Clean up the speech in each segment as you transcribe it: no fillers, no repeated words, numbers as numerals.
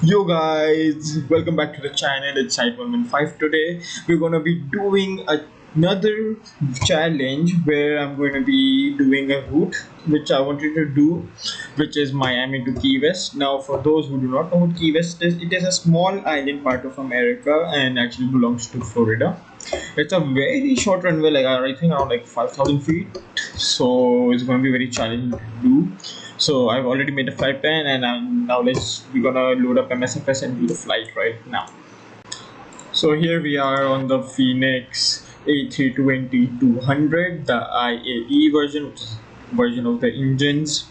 Yo guys, welcome back to the channel. It's Site 115. Today we're gonna be doing another challenge where I'm going to be doing a route which I wanted to do, which is Miami to Key West. Now, for those who do not know what Key West is, it is a small island part of America and actually belongs to Florida. It's a very short runway, like I think around like 5,000 feet. So it's going to be very challenging to do. So I've already made a flight plan, and now we're gonna load up MSFS and do the flight right now. So here we are on the Phoenix A320-200, the IAE version, which is version of the engines.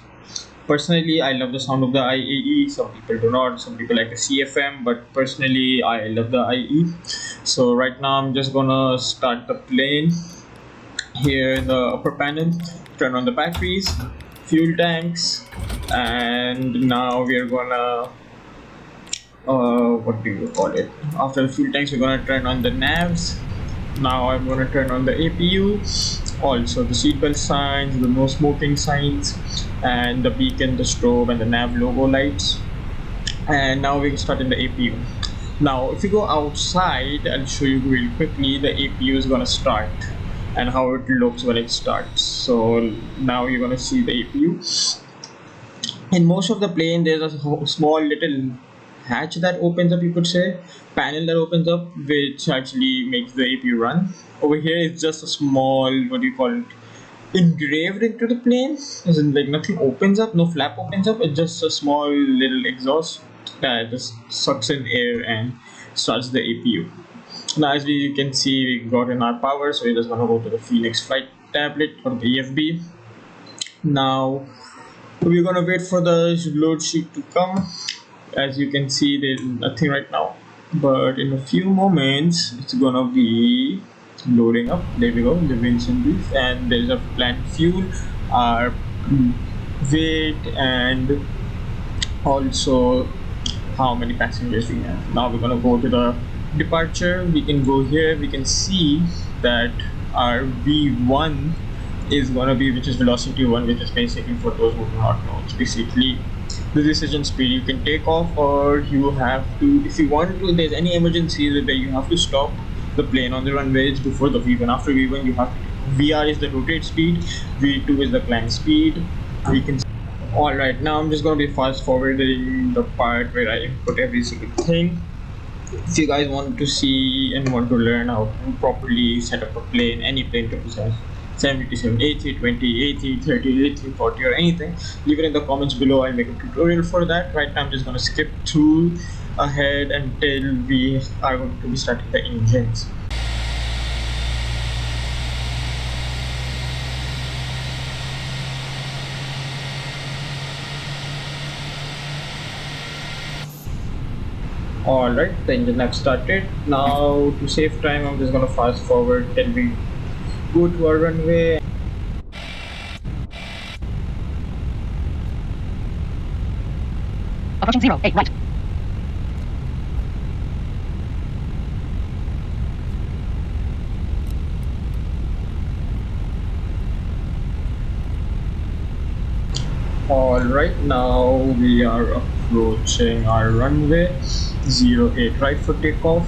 Personally, I love the sound of the IAE. Some people do not. Some people like the CFM, but personally, I love the IE. So right now, I'm just gonna start the plane here in the upper panel. Turn on the batteries, fuel tanks, and now we are gonna what do you call it? After the fuel tanks, we're gonna turn on the navs. Now I'm gonna turn on the APU, also the seatbelt signs, the no smoking signs, and the beacon, the strobe, and the nav logo lights. And now we can start in the APU. Now if you go outside, I'll show you really quickly. The APU is gonna start and how it looks when it starts. So now you're gonna see the APU. In most of the plane, there's a small little hatch that opens up, you could say, panel that opens up, which actually makes the APU run. Over here, it's just a small, what do you call it, engraved into the plane. As in, like nothing opens up, no flap opens up. It's just a small little exhaust that just sucks in air and starts the APU. Now, as you can see, we got in our power, so we're just gonna go to the Phoenix flight tablet or the EFB. Now we're gonna wait for the load sheet to come. As you can see, there's nothing right now, but in a few moments it's gonna be loading up. There we go, the Vincent brief, and there's a planned fuel, our weight, and also how many passengers we have. Now we're gonna go to the departure. We can go here, we can see that our V1 is gonna be, which is velocity 1, which is basically, for those who do not know, it's basically the decision speed. You can take off, or you have to, if you want to, there's any emergency where you have to stop the plane on the runways before the V1. After V1, you have to, VR is the rotate speed, V2 is the climb speed. We can. Alright, now I'm just going to be fast forwarding the part where I input every single thing. If you guys want to see and want to learn how to properly set up a plane, any plane to possess, 787, A320, A330, A340, or anything, leave it in the comments below. I'll make a tutorial for that. Right now I'm just going to skip through ahead until we are going to be starting the engines. Alright, the engine have started. Now to save time, I'm just going to fast forward till we go to our runway. Approaching 0, 8, right. Alright, now we are approaching our runway, 08 right for takeoff.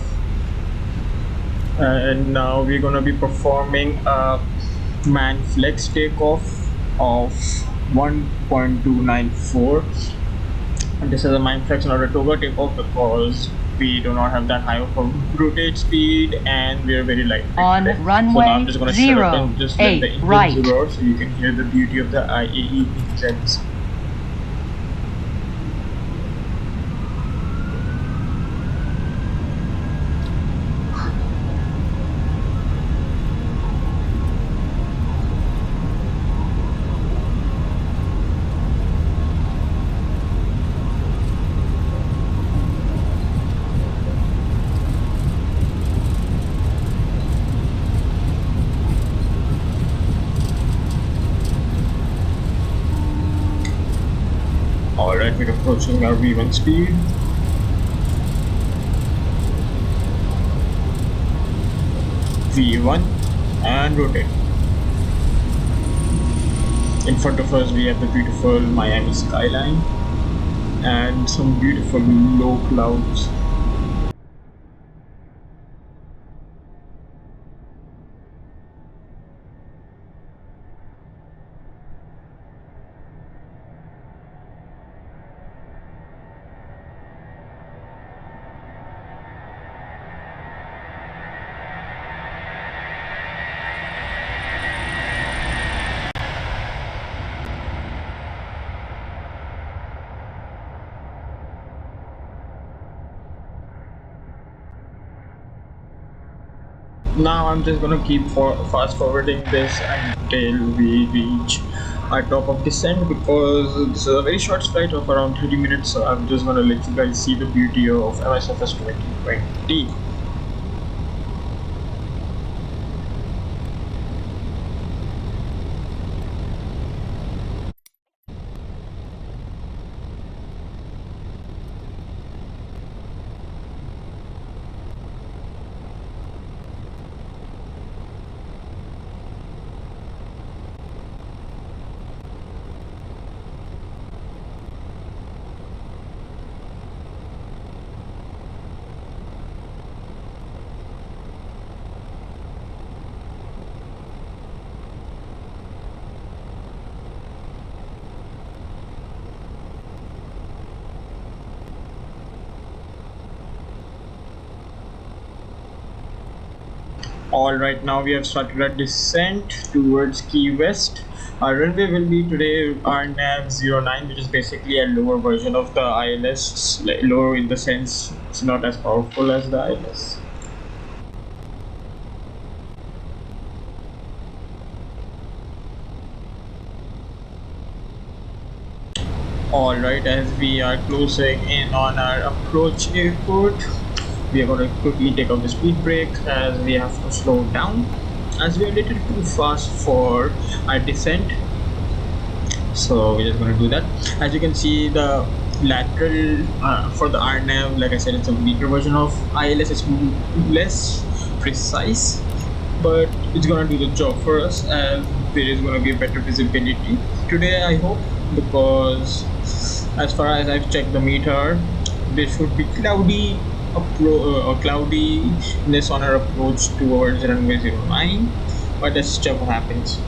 And now we're gonna be performing a man flex takeoff of 1.294. And this is a man flex, not a toga takeoff, because we do not have that high of a rotate speed and we are very light. On runway, so now I'm just gonna 0, shut up and just let the engines right. roar so you can hear the beauty of the IAE engines. Alright, we're approaching our V1 speed. V1 and rotate. In front of us we have the beautiful Miami skyline. and some beautiful low clouds. Now I'm just gonna keep fast forwarding this until we reach our top of descent, because this is a very short flight of around 30 minutes, so I'm just gonna let you guys see the beauty of MSFS 2020. Alright, now we have started our descent towards Key West. Our runway will be today our nav 09, which is basically a lower version of the ILS, lower in the sense it's not as powerful as the ILS. Alright, as we are closing in on our approach airport, we are going to quickly take off the speed brake as we have to slow down, as we are a little too fast for our descent. So we're just going to do that. As you can see, the lateral for the RNAV, like I said, it's a weaker version of ILS. It's less precise, but it's going to do the job for us, and there is going to be a better visibility today, I hope, because as far as I've checked the meter, there should be cloudiness on our approach towards runway 09, but let's check what happens.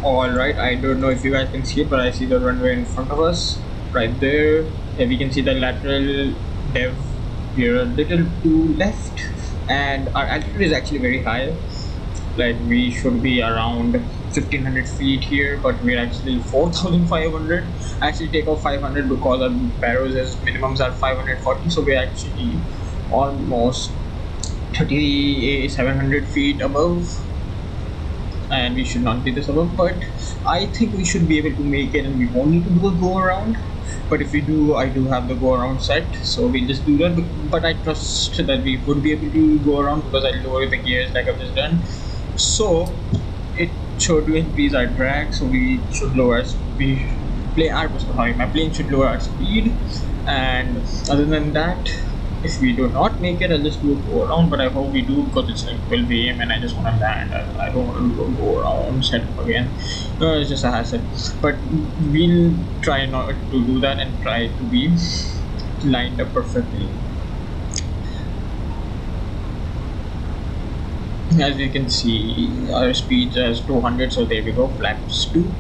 Alright, I don't know if you guys can see it, but I see the runway in front of us right there. Yeah, we can see the lateral dev. We're a little to left, and our altitude is actually very high. Like, we should be around 1500 feet here, but we're actually 4500. I actually take off 500 because our barrows as minimums are 540, so we're actually almost 3700 feet above, and we should not be this above, but I think we should be able to make it, and we won't need to do a go around. But if we do, I do have the go around set, so we'll just do that. But I trust that we would be able to go around because I lower the gears like I've just done, so it should increase our drag, so we should lower my plane should lower our speed. And other than that, if we do not make it, I'll just do a go around, but I hope we do, because it's like 12 AM and I just want to land. I don't want to do a go around setup again. It's just a hassle, but we'll try not to do that and try to be lined up perfectly. As you can see, our speed is 200, so there we go, flaps 2.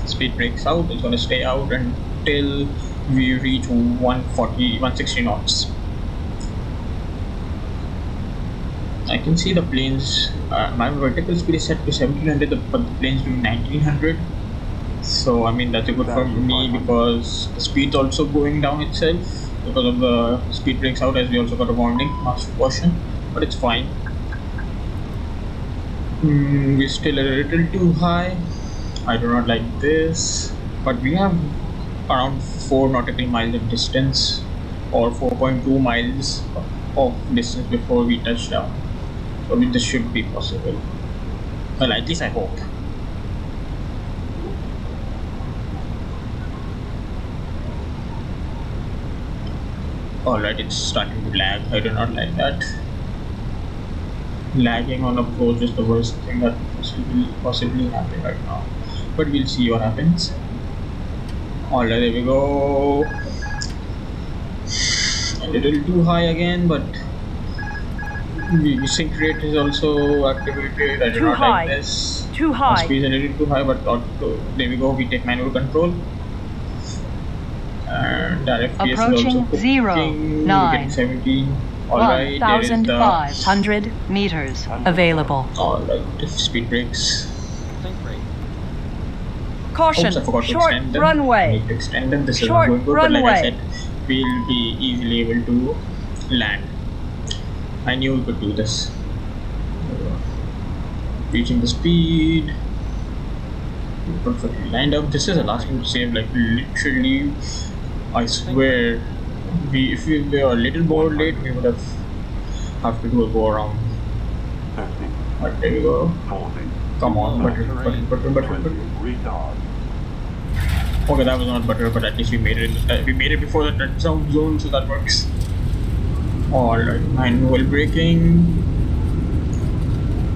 Speed breaks out, it's going to stay out until we reach 160 knots. I can see the planes, my vertical speed is set to 1700, but the plane's doing 1900. So I mean, that's a good for me, because the speed's also going down itself because of the speed breaks out, as we also got a warning, master caution, but it's fine. We're still a little too high. I do not like this, but we have around 4 nautical miles of distance, or 4.2 miles of distance before we touch down. So this should be possible. Well, at least I hope. Alright, it's starting to lag. I do not like that. Lagging on approach is the worst thing that possibly happen right now. But we'll see what happens. Alright, there we go. A little too high again, but the sync rate is also activated. I do not like this. Too high. Speed is a little too high, but there we go. We take manual control. And direct FPS is also cooking. 09. 17. Alright, 1,500 meters available. Alright, speed brakes. Caution, Oops, I forgot to short extend them. runway. I need to extend them. This Short is not going good, but like I runway. said, we'll be easily able to land. I knew we could do this. Reaching the speed. Perfectly lined up. This is the last one to save, like literally. I swear, if we were a little more late, we would have to do a go around. But there we go. Come on, butter. Okay, that was not butter, but at least we made it. We made it before the touchdown zone, so that works. Alright, manual braking.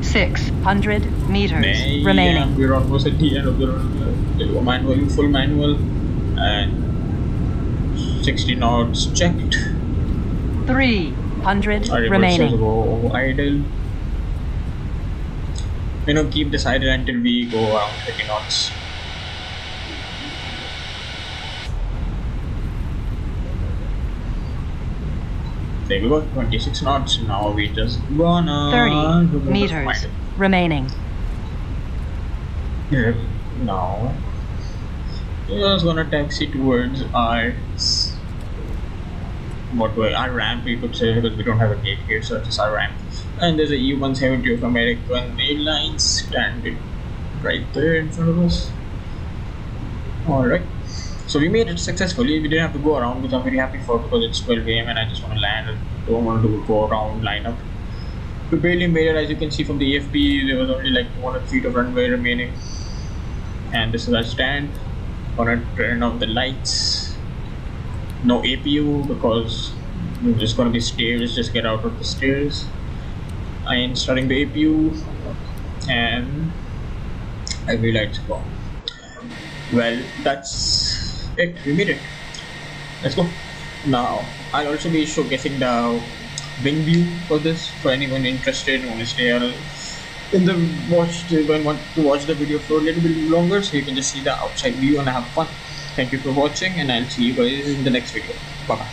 600 meters remaining. We're almost at the end of the manual, full manual, and 60 knots checked. 300 Our remaining. Go idle. Keep this idle until we go around 30 knots. There we go, 26 knots. Now we just gonna 30 meters remaining. Yep. Now we're just gonna taxi towards our our ramp, we could say, because we don't have a gate here, so it's just our ramp. And there's a E-170 of American Airlines standing right there in front of us. Alright, so we made it successfully. We didn't have to go around, which I'm very happy for, because it's 12 AM and I just want to land and don't want to go around lineup. We barely made it. As you can see from the AFP, there was only like 100 feet of runway remaining. And this is our stand. Gonna turn off the lights. No APU because we're just gonna be stairs. Just get out of the stairs. I am starting the APU and every light's gone. Well, that's it. We made it. Let's go. Now I'll also be showcasing the wing view for this for anyone interested who want to stay in the want to watch the video for a little bit longer, so you can just see the outside view and have fun. Thank you for watching, and I'll see you guys in the next video. Bye bye.